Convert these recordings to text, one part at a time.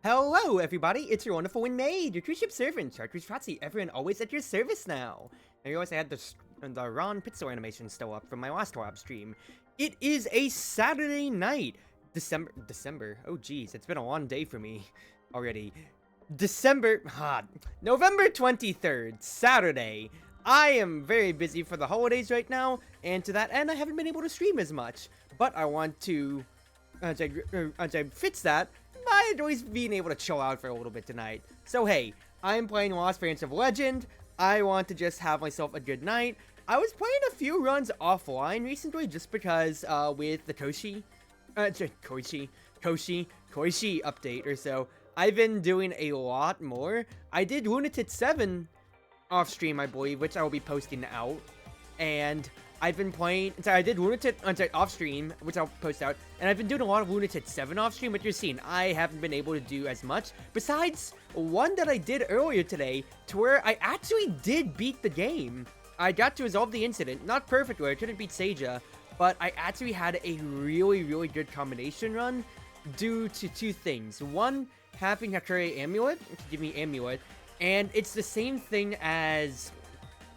Hello, everybody! It's your Wonderful Wind Mage, your Cruz Ship servant, Chartreuse Proxy, everyone always at your service now. I realize I had the Ron Pizzo animation still up from my last Twab stream. It is a Saturday night, December. Oh, geez, it's been a long day for me already. November 23rd, Saturday. I am very busy for the holidays right now, and to that end, I haven't been able to stream as much. But I want to, as I fits that, I enjoy being able to chill out for a little bit tonight. So hey, I'm playing Lost Branch of Legend. I want to just have myself a good night. I was playing a few runs offline recently just because with the Koshi update or so, I've been doing a lot more. I did Lunatic 7 off stream, I believe, which I will be posting out. And I've been playing, I did Lunatic off stream, which I'll post out, and I've been doing a lot of Lunatic 7 off stream, which you're seeing. I haven't been able to do as much, besides one that I did earlier today, to where I actually did beat the game. I got to resolve the incident, not perfectly, I couldn't beat Seija, but I actually had a really good combination run, due to two things. One, having Hattori Amulet, to give me Amulet, and it's the same thing as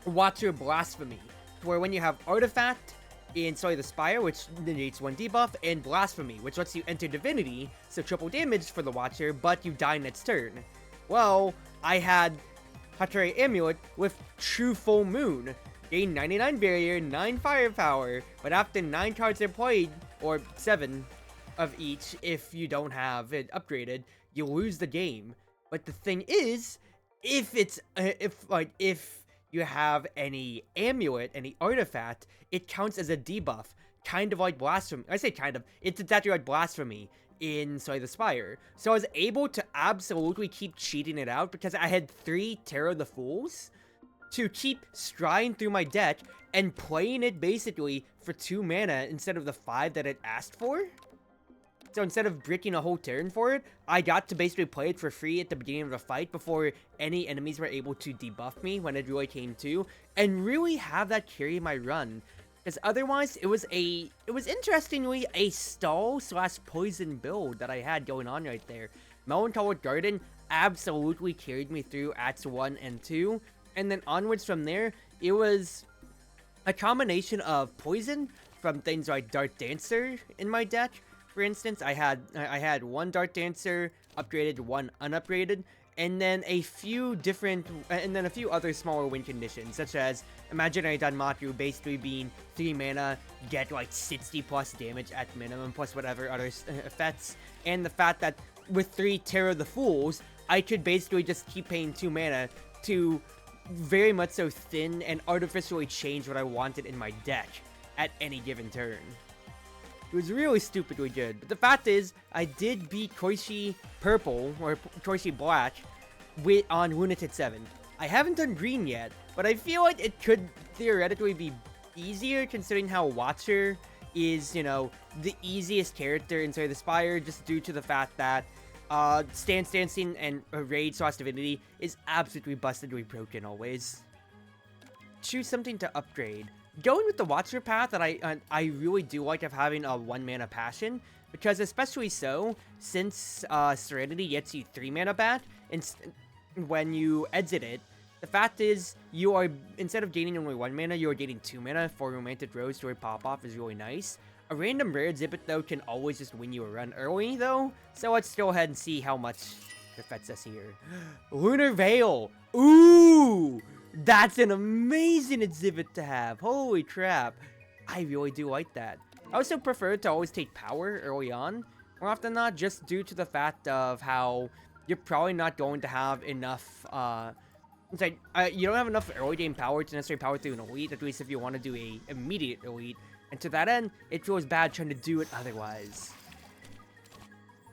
Watcher Blasphemy, where when you have Artifact in Sully the Spire, which negates one debuff, and Blasphemy, which lets you enter Divinity, so triple damage for the Watcher, but you die next turn. Well, I had Hattori Amulet with True Full Moon, gain 99 Barrier, 9 Firepower, but after 9 cards are played, or 7 of each, if you don't have it upgraded, you lose the game. But the thing is, if you have any amulet, any artifact, it counts as a debuff, kind of like Blasphemy. I say kind of, it's exactly like Blasphemy in Slay the Spire. So I was able to absolutely keep cheating it out because I had 3 Terror the Fools to keep striding through my deck and playing it basically for 2 mana instead of the 5 that it asked for. So instead of bricking a whole turn for it, I got to basically play it for free at the beginning of the fight before any enemies were able to debuff me when it really came to, and really have that carry my run. Because otherwise, it was interestingly a stall / poison build that I had going on right there. Melancholic Garden absolutely carried me through Acts 1 and 2, and then onwards from there, it was a combination of poison from things like Dark Dancer in my deck. For instance, I had one Dark Dancer upgraded, one unupgraded, and then a few other smaller win conditions, such as Imaginary Danmaku basically being 3 mana, get like 60 plus damage at minimum, plus whatever other effects, and the fact that with 3 Terror the Fools, I could basically just keep paying 2 mana to very much so thin and artificially change what I wanted in my deck at any given turn. It was really stupidly good, but the fact is, I did beat Koishi Purple, or Koishi Black, on Lunatic 7. I haven't done Green yet, but I feel like it could theoretically be easier considering how Watcher is, you know, the easiest character in Slay the Spire, just due to the fact that Stance Dancing and Raid / Divinity is absolutely bustedly broken always. Choose something to upgrade. Going with the Watcher path that I really do like of having a 1 mana Passion, because especially so, since Serenity gets you 3 mana back, and when you exit it, the fact is, you are, instead of gaining only 1 mana, you are gaining 2 mana for Romantic Rose to pop off is really nice. A random rare exhibit though can always just win you a run early though, so let's go ahead and see how much it affects us here. Lunar Veil! Ooh! That's an amazing exhibit to have. Holy crap. I really do like that. I also prefer to always take power early on, more often than not, just due to the fact of how you're probably not going to have enough, you don't have enough early game power to necessarily power through an elite, at least if you want to do a immediate elite. And to that end, it feels bad trying to do it otherwise.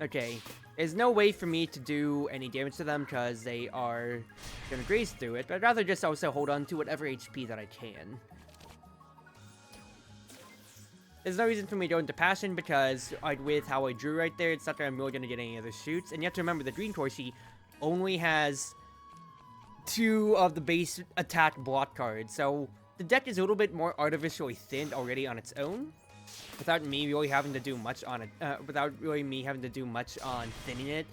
Okay. There's no way for me to do any damage to them because they are going to graze through it, but I'd rather just also hold on to whatever HP that I can. There's no reason for me to go into Passion because with how I drew right there, it's not that I'm really going to get any other shoots. And you have to remember the Green Koishi only has 2 of the base attack block cards, so the deck is a little bit more artificially thinned already on its own. without me really having to do much on it, without really me having to do much on thinning it.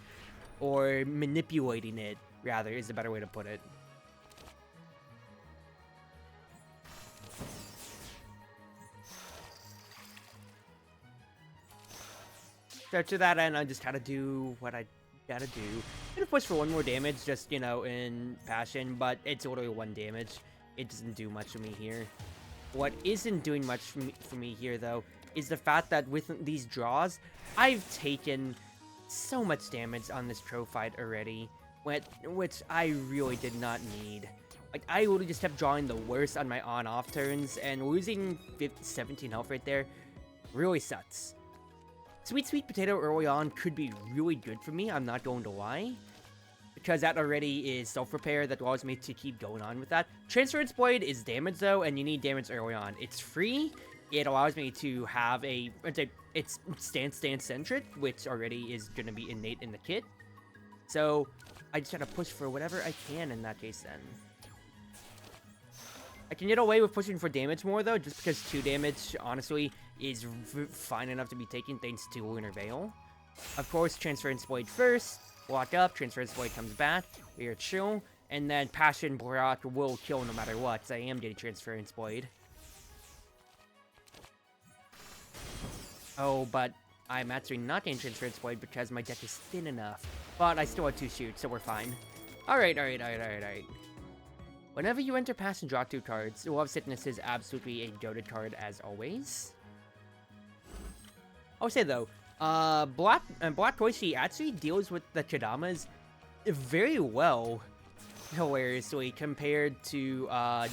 or manipulating it, rather, is a better way to put it. So to that end, I just gotta do what I gotta do. I'm gonna push for 1 more damage, just, you know, in Passion, but it's only 1 damage. It doesn't do much for me here. What isn't doing much for me here, though, is the fact that with these draws, I've taken so much damage on this Tro fight already, which I really did not need. Like, I literally just kept drawing the worst on my on-off turns, and losing 17 health right there really sucks. Sweet Potato early on could be really good for me, I'm not going to lie. Because that already is self-repair that allows me to keep going on with that. Transference Blade is damage though, and you need damage early on. It's free, it allows me to have it's stance-centric, which already is going to be innate in the kit. So, I just gotta push for whatever I can in that case then. I can get away with pushing for damage more though, just because 2 damage, honestly, is fine enough to be taken thanks to Lunar Veil. Of course, Transference Blade first, lock up, Transference Blade comes back, we are chill, and then Passion block will kill no matter what, so I am getting Transference Blade. Oh, but I'm actually not getting Transference Blade because my deck is thin enough. But I still have 2 shoots, so we're fine. Alright. Whenever you enter Pass and draw 2 cards, Love Sickness is absolutely a goated card as always. I'll say though, Black Toishi actually deals with the Chadamas very well, hilariously, compared to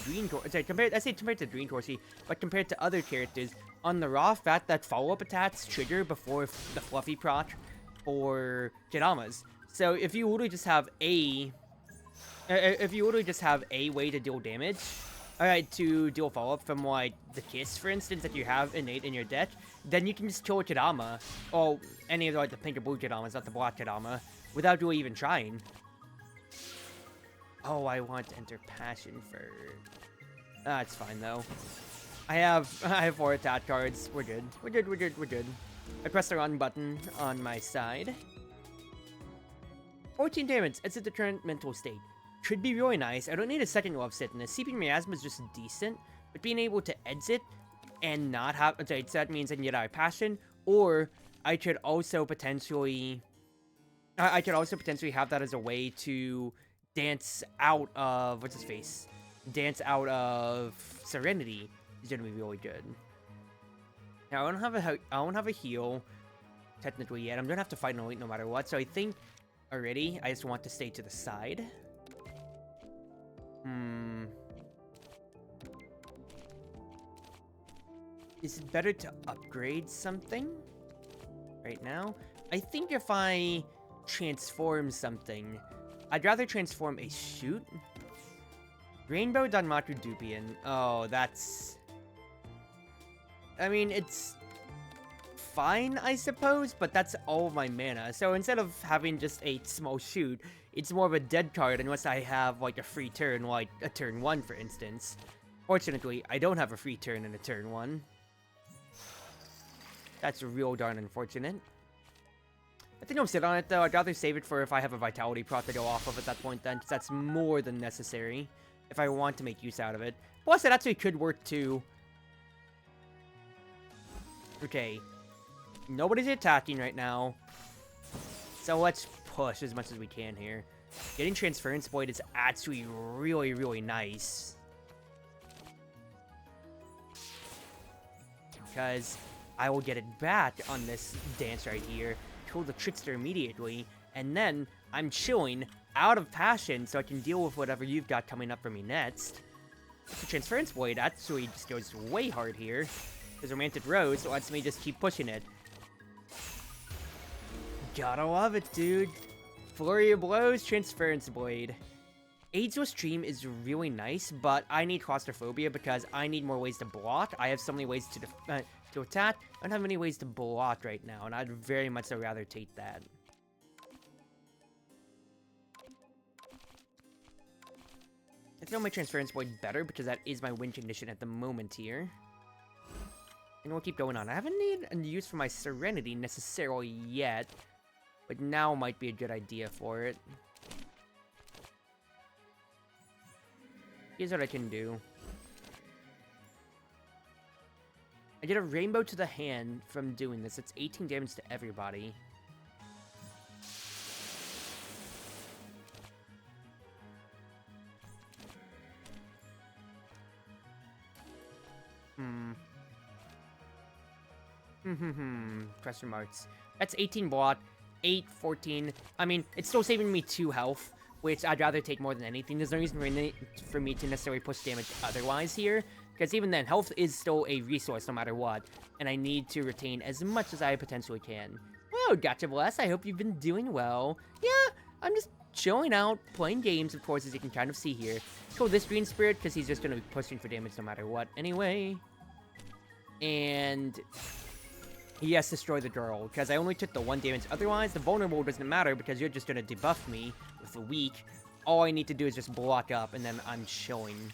Green Toishi. Compared to Green Toishi, but compared to other characters, on the raw fact that follow-up attacks trigger before the fluffy proc or Chadamas. So if you literally just have a way to deal damage, alright, to deal follow-up from, like, the Kiss, for instance, that you have innate in your deck, then you can just kill a Chidama, or any of, like, the pink or blue Chidamas, not the black Chidama, without really even trying. Oh, I want to enter Passion first. It's fine, though. I have 4 attack cards. We're good. We're good. I press the run button on my side. 14 damage. It's at the current mental state. Could be really nice. I don't need a second Love Sickness. Seeping Miasma is just decent, but being able to exit and not have... So that means I can get out of Passion, or I could also potentially... have that as a way to dance out of... What's his face? Dance out of Serenity. Is gonna be really good. Now, I don't have a heal, technically, yet. I'm gonna have to fight an elite no matter what, so I think... Already, I just want to stay to the side. Is it better to upgrade something right now? I think if I transform something, I'd rather transform a shoot. Rainbow Danmaku Dupian. Oh, that's... I mean, it's fine, I suppose, but that's all of my mana. So instead of having just a small shoot, it's more of a dead card unless I have, like, a free turn, like a turn 1, for instance. Fortunately, I don't have a free turn in a turn 1. That's real darn unfortunate. I think I'll sit on it, though. I'd rather save it for if I have a Vitality Prot to go off of at that point, then, because that's more than necessary if I want to make use out of it. Plus, it actually could work, too. Okay. Nobody's attacking right now. So let's push as much as we can here. Getting Transference Blade is actually really, really nice. Because I will get it back on this dance right here. Kill the Trickster immediately. And then I'm chilling out of Passion so I can deal with whatever you've got coming up for me next. The Transference Blade actually just goes way hard here. Because Romantic Rose lets me just keep pushing it. Gotta love it, dude. Flurry of Blows, Transference Blade. Ageless Dream is really nice, but I need Claustrophobia because I need more ways to block. I have so many ways to attack. I don't have many ways to block right now, and I'd very much rather take that. I think I'll make Transference Blade better because that is my win condition at the moment here. And we'll keep going on. I haven't needed a use for my Serenity necessarily yet. But now might be a good idea for it. Here's what I can do. I get a rainbow to the hand from doing this. It's 18 damage to everybody. Question marks. That's 18 block, 8, 14. I mean, it's still saving me 2 health, which I'd rather take more than anything. There's no reason for me to necessarily push damage otherwise here, because even then, health is still a resource no matter what, and I need to retain as much as I potentially can. Well, gotcha, Bless. I hope you've been doing well. Yeah, I'm just chilling out, playing games, of course, as you can kind of see here. Let's go this Green Spirit, because he's just going to be pushing for damage no matter what anyway. And yes, destroy the girl, because I only took the 1 damage. Otherwise, the vulnerable doesn't matter, because you're just going to debuff me with the weak. All I need to do is just block up, and then I'm chilling.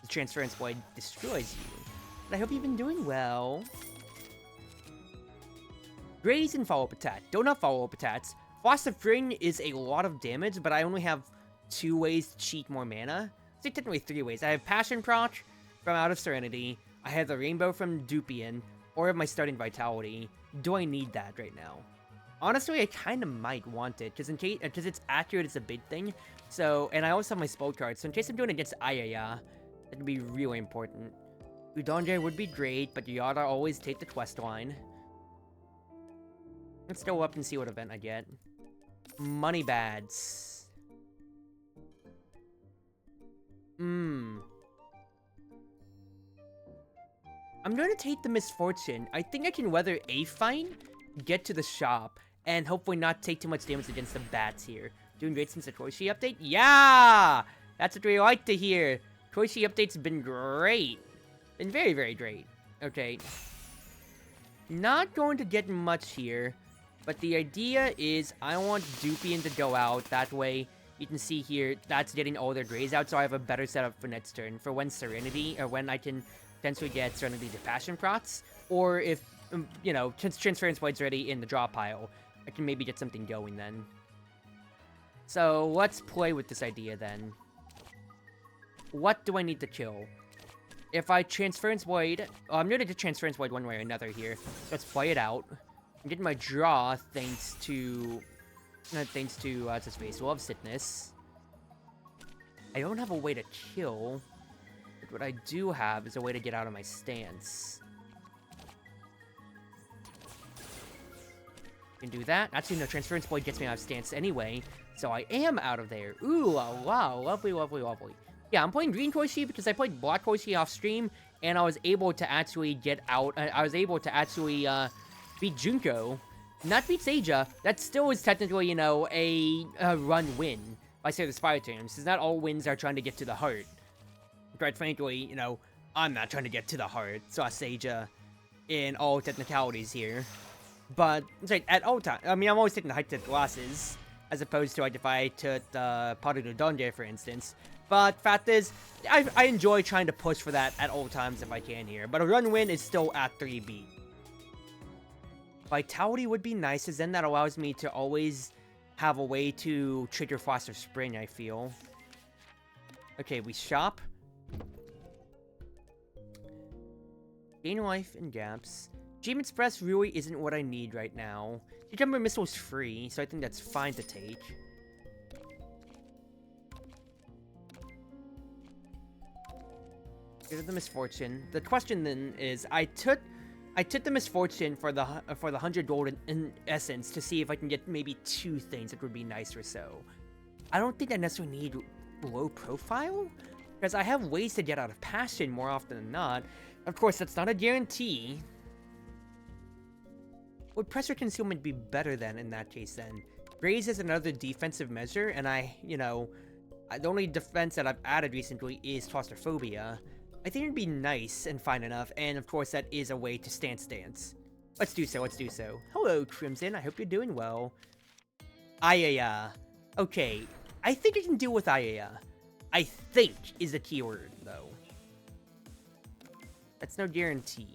The Transference Blade destroys you. But I hope you've been doing well. Graze and follow-up attack. Do not follow-up attacks. Frost of Spring is a lot of damage, but I only have 2 ways to cheat more mana. So technically 3 ways. I have Passion Proc from Out of Serenity. I have the Rainbow from Dupian, or have my starting Vitality. Do I need that right now? Honestly, I kind of might want it, because it's accurate is a big thing. So, and I also have my spell card, so in case I'm doing it against Ayaya, that would be really important. Udonja would be great, but you oughta always take the quest line. Let's go up and see what event I get. Money Bads. I'm going to take the Misfortune. I think I can weather a fight, get to the shop, and hopefully not take too much damage against the bats here. Doing great since the Toishi update? Yeah! That's what we like to hear. Toishi update's been great. Been very, very great. Okay. Not going to get much here, but the idea is I want Dupian to go out. That way, you can see here, that's getting all their grays out, so I have a better setup for next turn. For when Serenity, or when I can potentially get Serenity to Passion Procs, or if, you know, Transference Blade's ready in the draw pile, I can maybe get something going then. So, let's play with this idea then. What do I need to kill? If I Transference Blade, I'm going to get Transference Blade one way or another here. Let's play it out. I'm getting my draw thanks to what's his face, Love Sickness. I don't have a way to kill. What I do have is a way to get out of my stance. Can do that. Actually, no, Transference Blade gets me out of stance anyway, so I am out of there. Ooh, wow, lovely, lovely, lovely. Yeah, I'm playing Green Toishi because I played Black Toishi off stream, and I was able to actually get out. I was able to actually beat Junko, not beat Seija. That still is technically, you know, a run win. If I say the Spire terms, because not all wins are trying to get to the heart. Quite frankly, you know, I'm not trying to get to the heart, so Seija in all technicalities here. But, it's like, at all times, I mean, I'm always taking the high-tech glasses, as opposed to, like, if I took the Parudo Donge, for instance. But, fact is, I enjoy trying to push for that at all times if I can here. But a run win is still at 3B. Vitality would be nice, as then that allows me to always have a way to trigger Frost of Spring, I feel. Okay, we shop. Gain life and gaps. Dream Express really isn't what I need right now. Cucumber Missile's free, so I think that's fine to take. Get rid of the Misfortune. The question then is, I took the Misfortune for the 100 gold in essence to see if I can get maybe 2 things that would be nice or so. I don't think I necessarily need low profile, because I have ways to get out of Passion more often than not. Of course, that's not a guarantee. Would Pressure Concealment be better then in that case then? Graze is another defensive measure, and the only defense that I've added recently is Claustrophobia. I think it'd be nice and fine enough, and of course that is a way to stance. Let's do so, let's do so. Hello, Crimson, I hope you're doing well. Ayaya. Okay, I think I can deal with Ayaya. I think is the keyword, though. That's no guarantee.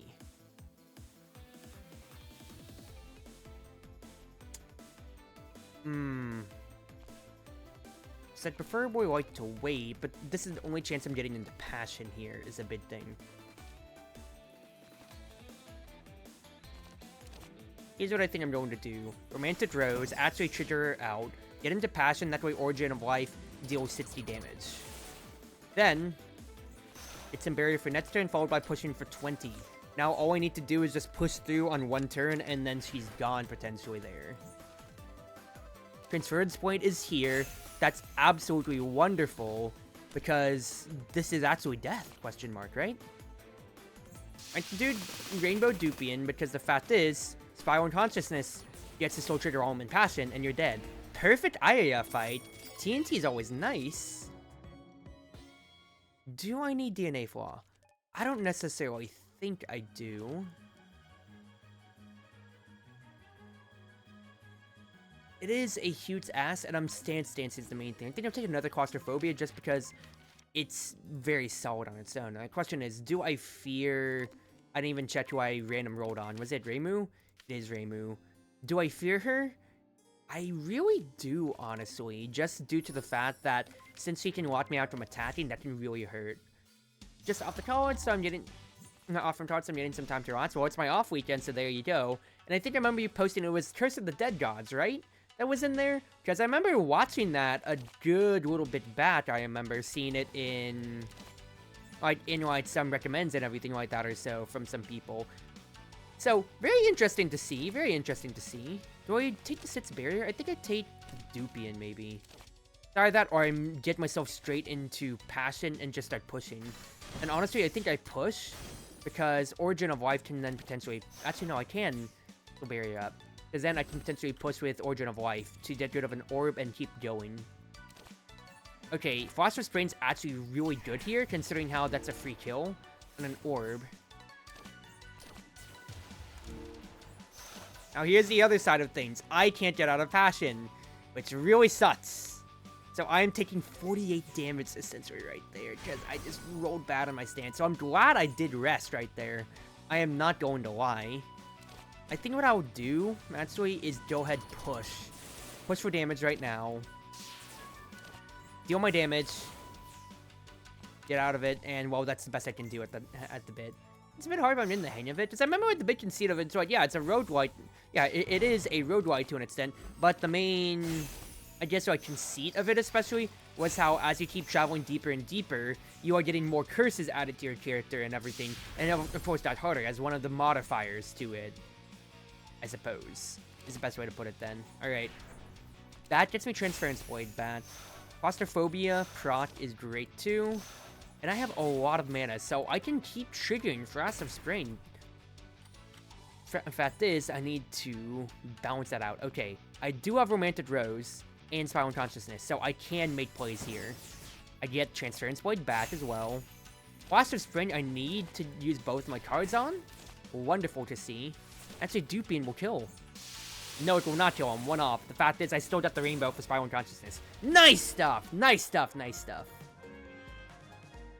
So I'd preferably like to wait, but this is the only chance I'm getting into passion here, is a big thing. Here's what I think I'm going to do. Romantic Rose, actually trigger her out, get into passion, that way Origin of Life deals 60 damage. Then, it's some barrier for next turn, followed by pushing for 20. Now all I need to do is just push through on one turn, and then she's gone potentially there. Transference point is here. That's absolutely wonderful, because this is actually death, question mark, right? I can do Rainbow Dupian, because the fact is, Spiral Unconsciousness gets the Soul Trigger Almond Passion, and you're dead. Perfect Aya fight. TNT is always nice. Do I need DNA Flaw? I don't necessarily think I do. It is a huge ass, and stance is the main thing. I think I'll take another Claustrophobia just because it's very solid on its own. The question is, do I fear... I didn't even check who I random rolled on. Was it Reimu? It is Reimu. Do I fear her? I really do, honestly, just due to the fact that since she can lock me out from attacking, that can really hurt. Just off the cards, so I'm getting... Not off from cards, so I'm getting some time to relax. Well, it's my off weekend, so there you go. And I think I remember you posting it was Curse of the Dead Gods, right? That was in there? Because I remember watching that a good little bit back. I remember seeing it in... Like, some recommends and everything like that or so from some people. So, very interesting to see. Very interesting to see. Do I take the Sitz Barrier? I think I take the Dupian, maybe. Either that, or I get myself straight into Passion and just start pushing. And honestly, I think I push, because Origin of Life can then potentially... Actually, no, I can go Barrier up. Because then I can potentially push with Origin of Life to get rid of an orb and keep going. Okay, Philosopher's Brain's actually really good here, considering how that's a free kill on an orb. Now here's the other side of things. I can't get out of Passion, which really sucks. So I'm taking 48 damage essentially right there, because I just rolled bad on my stance. So I'm glad I did rest right there. I am not going to lie. I think what I'll do, actually, is go ahead push. Push for damage right now. Deal my damage. Get out of it, and, well, that's the best I can do at the bit. It's a bit hard if I'm in the hang of it, because I remember what the big conceit of it, so, like, yeah, it's a roguelite. Yeah, it is a roguelite to an extent, but the main, I guess, like, conceit of it, especially, was how, as you keep traveling deeper and deeper, you are getting more curses added to your character and everything, and, of course, that harder, as one of the modifiers to it. I suppose, is the best way to put it then. Alright. That gets me Transference Blade back. Claustrophobia proc is great too. And I have a lot of mana, so I can keep triggering Philosopher's Sprain. In fact is, I need to balance that out. Okay, I do have Romantic Rose and Spiral Consciousness, so I can make plays here. I get Transference Blade back as well. Philosopher's Sprain I need to use both my cards on. Wonderful to see. Actually, Dupian will kill. No, it will not kill him. One off. The fact is, I still got the Rainbow for Spiral Unconsciousness. Nice stuff! Nice stuff, nice stuff.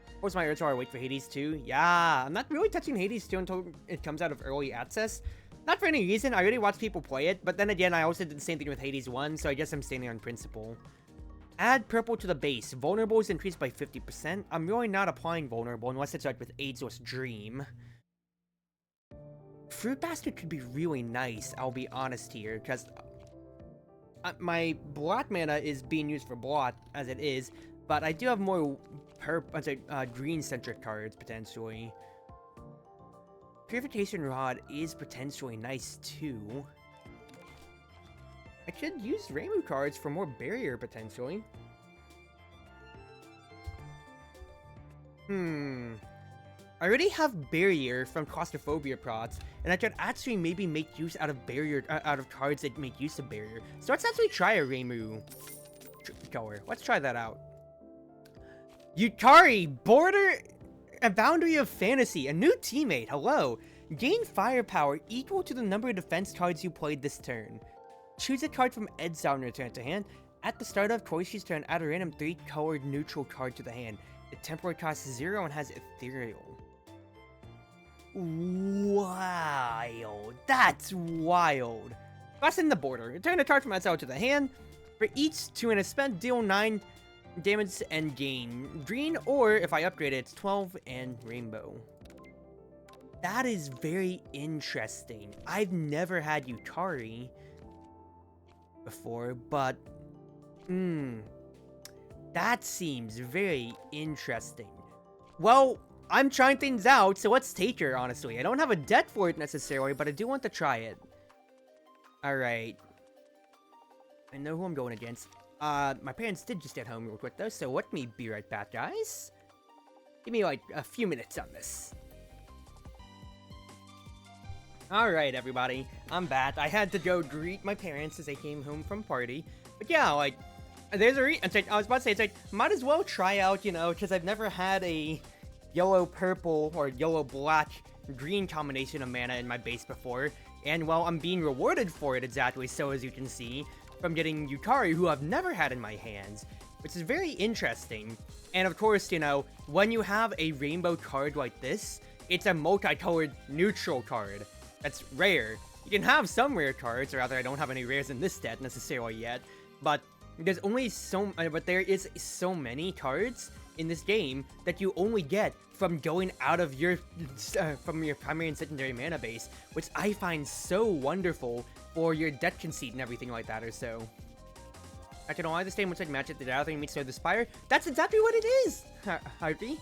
Of course, my urge are wait for Hades 2. Yeah, I'm not really touching Hades 2 until it comes out of early access. Not for any reason. I already watched people play it, but then again, I also did the same thing with Hades 1, so I guess I'm standing on principle. Add purple to the base. Vulnerable is increased by 50%. I'm really not applying vulnerable unless it's like with Ageless Dream. Fruit Basket could be really nice, I'll be honest here, because my blot mana is being used for blot, as it is, but I do have more green-centric cards, potentially. Purification Rod is potentially nice, too. I could use Reimu cards for more barrier, potentially. I already have Barrier from Claustrophobia procs, and I could actually maybe make use out of Barrier, out of cards that make use of Barrier. So let's actually try a Reimu color. Let's try that out. Yukari, a boundary of fantasy, a new teammate, hello. Gain firepower equal to the number of defense cards you played this turn. Choose a card from exile and return it to hand. At the start of Koishi's turn, add a random 3-colored neutral card to the hand. The temporary costs 0 and has Ethereal. Wild. That's wild. Lessen the border. Return the Chartreuse out to the hand. For each 2 and a spend, deal 9 damage and gain green, or if I upgrade it, it's 12 and rainbow. That is very interesting. I've never had Yutari before, but that seems very interesting. Well, I'm trying things out, so let's take her, honestly. I don't have a deck for it necessarily, but I do want to try it. Alright. I know who I'm going against. My parents did just get home real quick, though, so let me be right back, guys. Give me, like, a few minutes on this. Alright, everybody. I'm back. I had to go greet my parents as they came home from party. But yeah, like, there's a I was about to say, it's like, might as well try out, you know, because I've never had a yellow-purple or yellow-black-green combination of mana in my base before. And, well, I'm being rewarded for it exactly so, as you can see, from getting Yutari, who I've never had in my hands, which is very interesting. And, of course, you know, when you have a rainbow card like this, it's a multicolored neutral card. That's rare. You can have some rare cards, or rather, I don't have any rares in this set necessarily yet, but there's only there is so many cards in this game that you only get from going out of your from your primary and secondary mana base, which I find so wonderful for your deck conceit and everything like that, or so. I can only understand what's like Magic the Gathering meets the Spire. That's exactly what it is, Harvey.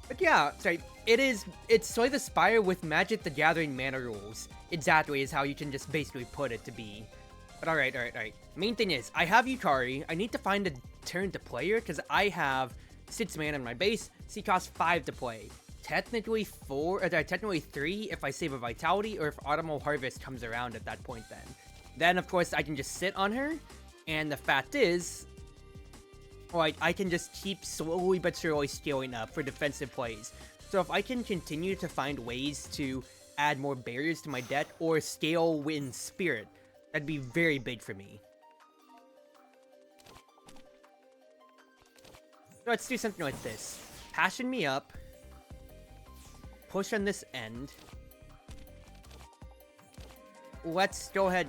But yeah, sorry, it's Slay the Spire with Magic the Gathering mana rules. Exactly is how you can just basically put it to be. But alright. Main thing is, I have Yutari. I need to find a turn to play her, because I have 6 mana in my base. She costs 5 to play. Technically 3 if I save a Vitality, or if Autumnal Harvest comes around at that point then. Then, of course, I can just sit on her, and the fact is, like, I can just keep slowly but surely scaling up for defensive plays. So if I can continue to find ways to add more barriers to my deck, or scale Wind Spirit, that'd be very big for me. So let's do something like this. Passion me up. Push on this end. Let's go ahead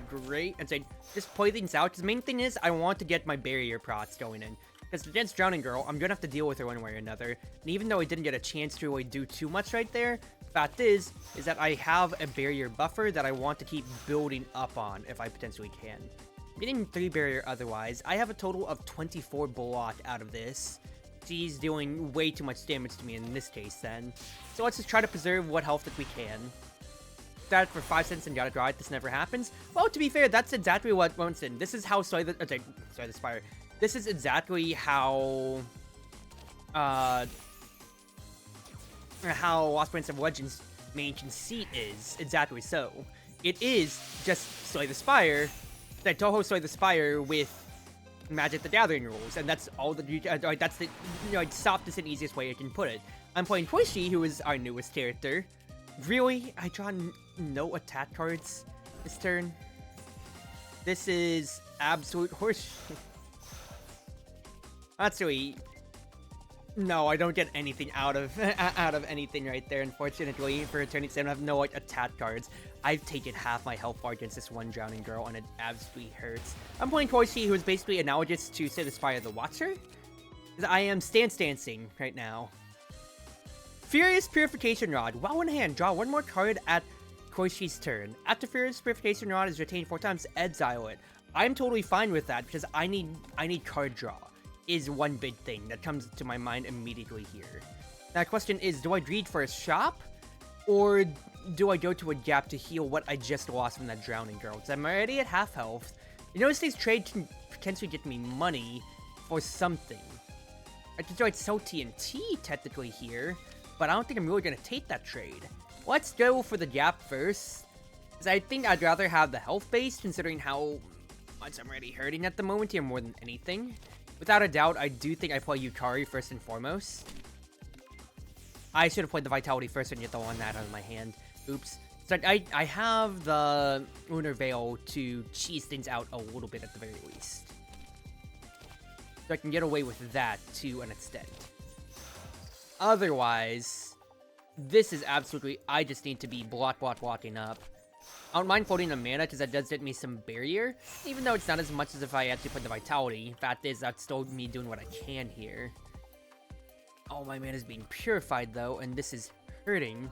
and say, just play things out. Because the main thing is, I want to get my barrier prots going in. Because against Drowning Girl, I'm going to have to deal with her one way or another. And even though I didn't get a chance to really do too much right there, fact is that I have a barrier buffer that I want to keep building up on if I potentially can. I'm getting 3 barrier otherwise. I have a total of 24 block out of this. She's doing way too much damage to me in this case then. So let's just try to preserve what health that we can. That for 5 cents and gotta draw it, this never happens. Well, to be fair, that's exactly what Winston. This is how the Spire. This is exactly how Lost Prince of Legends main conceit is. Exactly so. It is just Slay the Spire, that Touhou Slay the Spire with Magic the Gathering rules, and that's all that you, that's the softest and easiest way I can put it. I'm playing Koishi, who is our newest character. Really? I draw no attack cards this turn? This is absolute horseshit. Actually, no, I don't get anything out of anything right there, unfortunately. For Eternity 7, I have no attack cards. I've taken half my health bar against this one Drowning Girl, and it absolutely hurts. I'm playing Koishi, who is basically analogous to Slay the Spire the Watcher. I am stancing right now. Furious Purification Rod. While in hand, draw 1 more card at Koishi's turn. After Furious Purification Rod is retained 4 times, exile it. I'm totally fine with that, because I need card draw. Is one big thing that comes to my mind immediately here. Now, the question is, do I greed for a shop, or do I go to a gap to heal what I just lost from that Drowning Girl? Because I'm already at half health. You notice these trades can potentially get me money for something. I could sell TNT technically here, but I don't think I'm really going to take that trade. Let's go for the gap first, because I think I'd rather have the health base, considering how much I'm already hurting at the moment here more than anything. Without a doubt, I do think I play Yukari first and foremost. I should have played the Vitality first and get the one that out of my hand. Oops. So I have the Lunar Veil to cheese things out a little bit at the very least. So I can get away with that to an extent. Otherwise, this is absolutely... I just need to be blocking up. I don't mind floating the mana because that does get me some barrier, even though it's not as much as if I actually put the Vitality. Fact is, that's still me doing what I can here. Oh, my mana is being purified though, and this is hurting.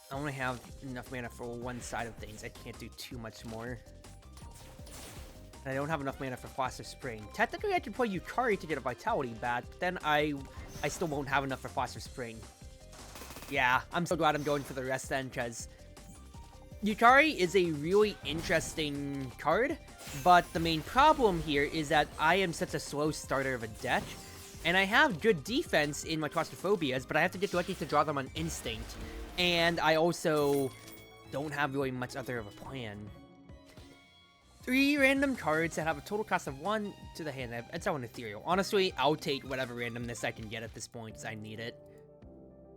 I only have enough mana for one side of things. I can't do too much more. And I don't have enough mana for Foster Spring. Technically, I could play Yukari to get a Vitality back, but then I still won't have enough for Foster Spring. Yeah, I'm so glad I'm going for the rest then, because Yukari is a really interesting card, but the main problem here is that I am such a slow starter of a deck, and I have good defense in my Claustrophobias, but I have to get lucky to draw them on Instinct. And I also don't have really much other of a plan. 3 random cards that have a total cost of 1 to the hand. It's all an ethereal. Honestly, I'll take whatever randomness I can get at this point, because I need it.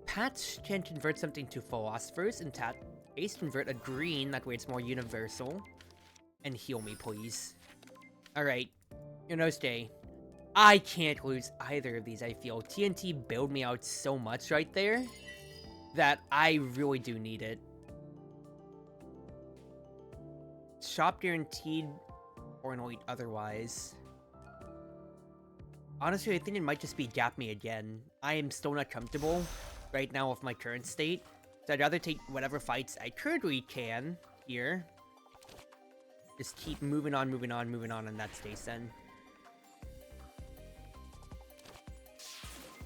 Patch can convert something to Philosophers, and tap Ace convert a green, that way it's more universal. And heal me, please. Alright, Inosuke. I can't lose either of these, I feel. TNT bailed me out so much right there that I really do need it. Shop guaranteed or an elite otherwise. Honestly, I think it might just be Gap Me again. I am still not comfortable right now with my current state, so I'd rather take whatever fights I currently can here. Just keep moving on in that stage then.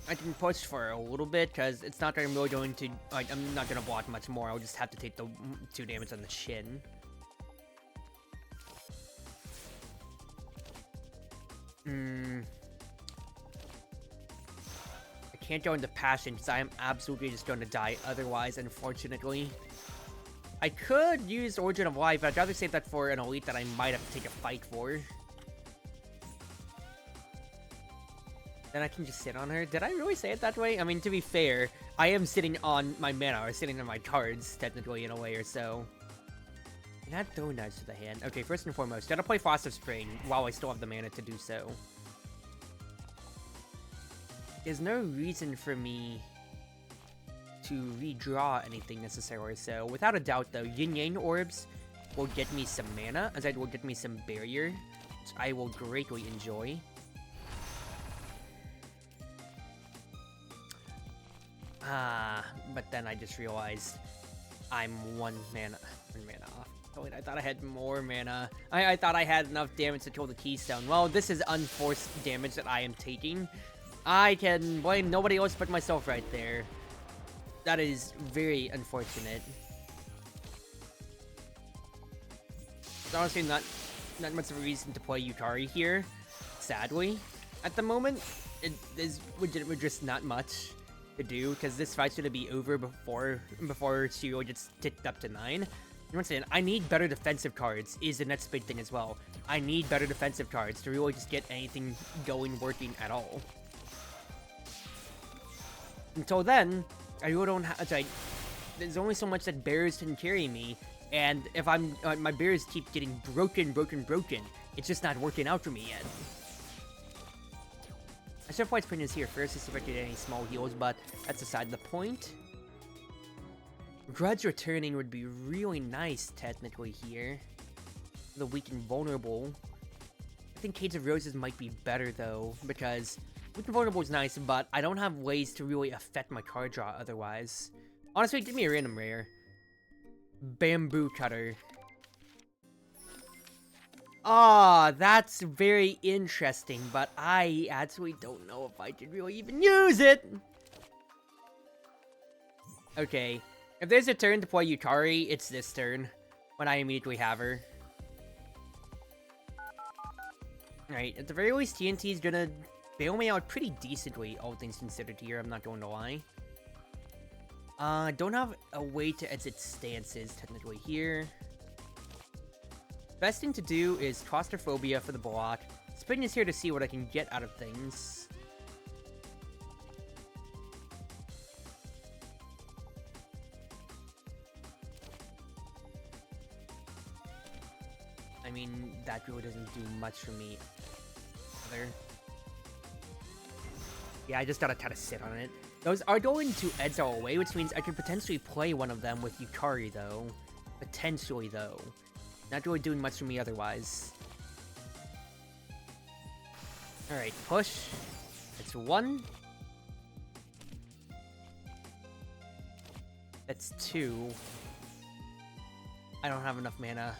I can push for a little bit, because it's not that I'm really going to, like, I'm not going to block much more. I'll just have to take the 2 damage on the shin. I can't go into Passion, because I am absolutely just going to die otherwise, unfortunately. I could use Origin of Life, but I'd rather save that for an elite that I might have to take a fight for. Then I can just sit on her. Did I really say it that way? I mean, to be fair, I am sitting on my mana, or sitting on my cards, technically, in a way or so. And add Throw Knives to the hand. Okay, first and foremost, gotta play Foster Spring while I still have the mana to do so. There's no reason for me to redraw anything necessarily, so without a doubt, though, Yin Yang Orbs will get me some mana, as it will get me some barrier, which I will greatly enjoy. But then I just realized I'm one mana off. Oh wait, I thought I had more mana. I thought I had enough damage to kill the Keystone. Well, this is unforced damage that I am taking. I can blame nobody else but myself right there. That is very unfortunate. There's honestly not much of a reason to play Yukari here, sadly. At the moment, it is legitimately just not much to do, because this fight's gonna be over before she really gets ticked up to 9. And once again, I need better defensive cards is the next big thing as well. I need better defensive cards to really just get anything going, working at all. Until then, I really don't have, like, there's only so much that bears can carry me, and if my bears keep getting broken, it's just not working out for me yet. I should have played Sprinters here first to see if I could get any small heals, but that's aside the point. Grudge returning would be really nice, technically, here. The weak and vulnerable. I think Cage of Roses might be better, though, because weak and vulnerable is nice, but I don't have ways to really affect my card draw otherwise. Honestly, give me a random rare. Bamboo Cutter. Ah, that's very interesting, but I actually don't know if I could really even use it! Okay, if there's a turn to play Yukari, it's this turn, when I immediately have her. Alright, at the very least, TNT is gonna bail me out pretty decently, all things considered here, I'm not going to lie. Don't have a way to exit stances, technically, here. Best thing to do is Claustrophobia for the block. Spin is here to see what I can get out of things. I mean, that really doesn't do much for me either. Yeah, I just gotta kind of sit on it. Those are going to exile away, which means I could potentially play one of them with Yukari, though. Potentially, though. Not really doing much for me otherwise. Alright, push. That's 1. That's 2. I don't have enough mana.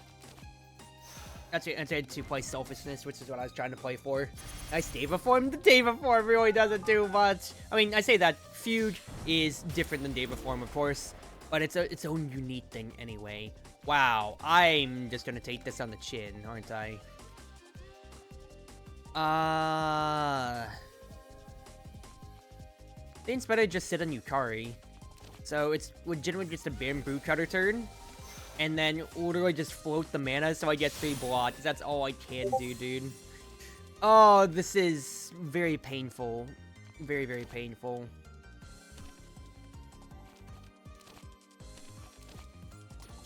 Actually, I tried to play Selfishness, which is what I was trying to play for. Nice Deva form. The Deva form really doesn't do much. I mean, I say that Fugue is different than Deva form, of course, but it's its own unique thing anyway. Wow, I'm just gonna take this on the chin, aren't I? I think it's better to just sit on Yukari. So it's legitimately just a Bamboo Cutter turn. And then literally just float the mana so I get 3 blocks. That's all I can do, dude. Oh, this is very painful. Very, very painful.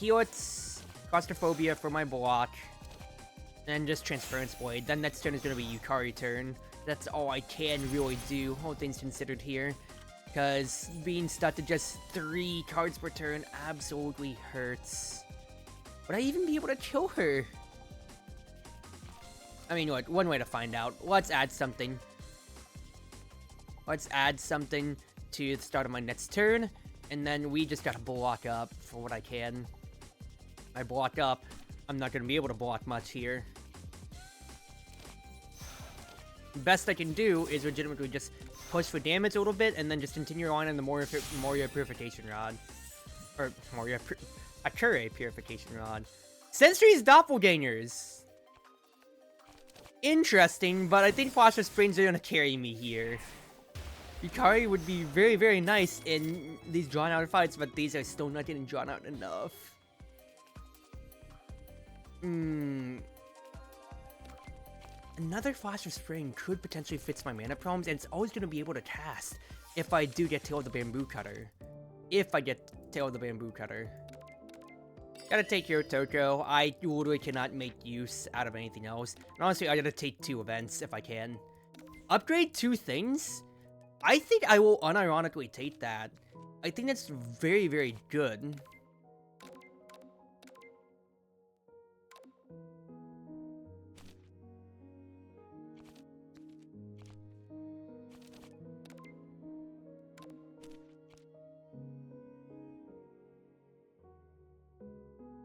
Heelit's Claustrophobia for my block. And just Transference Blade. Then next turn is going to be Yukari turn. That's all I can really do, all things considered here. Because being stuck to just 3 cards per turn absolutely hurts. Would I even be able to kill her? I mean, what? One way to find out. Let's add something. Let's add something to the start of my next turn. And then we just gotta block up for what I can. I block up. I'm not gonna be able to block much here. The best I can do is legitimately just push for damage a little bit, and then just continue on in the Moria Purification Rod. Or, Akure Purification Rod. Sentry's Doppelgangers! Interesting, but I think Flash of Springs are gonna carry me here. Yukari would be very, very nice in these drawn-out fights, but these are still not getting drawn out enough. Another Flash of Spring could potentially fix my mana problems, and it's always going to be able to cast if I do get Tail of the Bamboo Cutter. If I get Tail of the Bamboo Cutter. Gotta take your Toko. I literally cannot make use out of anything else. And honestly, I gotta take 2 events if I can. Upgrade 2 things? I think I will unironically take that. I think that's very, very good.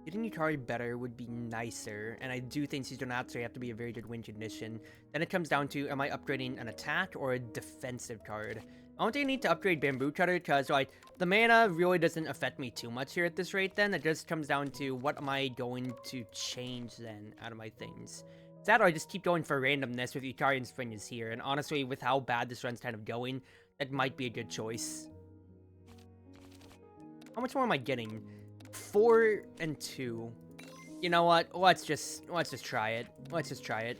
Getting Yukari better would be nicer, and I do think she's gonna actually have to be a very good win condition. Then it comes down to, am I upgrading an attack or a defensive card? I don't think I need to upgrade Bamboo Cutter, because, like, the mana really doesn't affect me too much here at this rate, then. It just comes down to, what am I going to change, then, out of my things? That or I just keep going for randomness with Yukari and Springes here, and honestly, with how bad this run's kind of going, that might be a good choice. How much more am I getting? 4 and 2. You know what? Let's just try it. Let's just try it.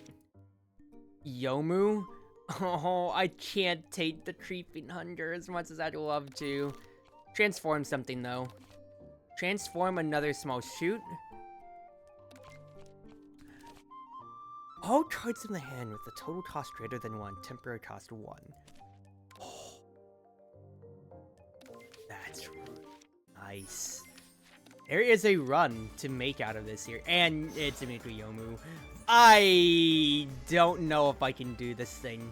Yomu? Oh, I can't take the Creeping Hunger as much as I'd love to. Transform something, though. Transform another small shoot. All cards in the hand with a total cost greater than 1, temporary cost 1. Oh. That's nice. There is a run to make out of this here, and it's immediately Yomu. I don't know if I can do this thing.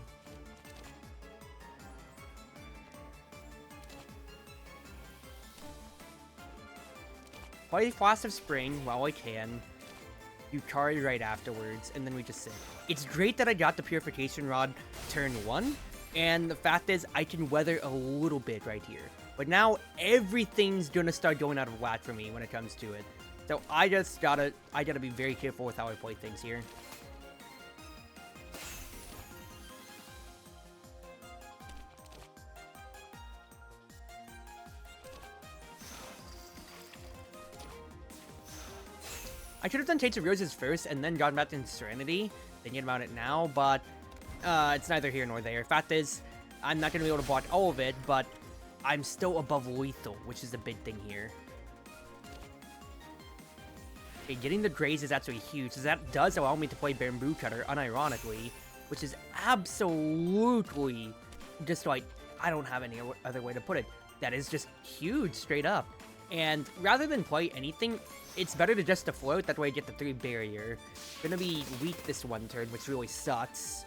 Play Flash of Spring while I can. Yukari right afterwards, and then we just sit. It's great that I got the Purification Rod turn 1, and the fact is I can weather a little bit right here. But now everything's gonna start going out of whack for me when it comes to it. So I gotta be very careful with how I play things here. I should have done Taste of Roses first and then gotten back into Serenity, thinking about it now, but it's neither here nor there. Fact is, I'm not gonna be able to block all of it, but I'm still above lethal, which is the big thing here. Okay, getting the Graze is actually huge, so that does allow me to play Bamboo Cutter, unironically, which is absolutely just, like, I don't have any other way to put it. That is just huge, straight up. And rather than play anything, it's better to just float. That way I get the 3 barrier. Gonna be weak this one turn, which really sucks.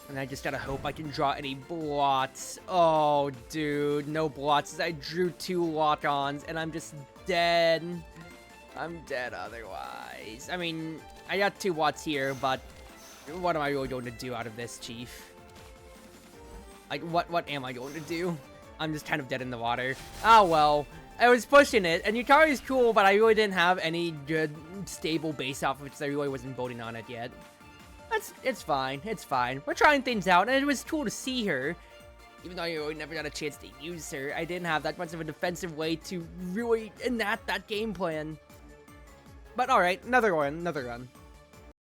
And I just gotta hope I can draw any blots. Oh, dude, no blots. I drew 2 lock-ons, and I'm just dead. I'm dead otherwise. I mean, I got 2 blots here, but what am I really going to do out of this, Chief? Like, what am I going to do? I'm just kind of dead in the water. Ah, well. I was pushing it, and Yukari is cool, but I really didn't have any good, stable base off, which I really wasn't voting on it yet. It's fine. It's fine. We're trying things out, and it was cool to see her. Even though I really never got a chance to use her, I didn't have that much of a defensive way to really enact that game plan. But alright, another run.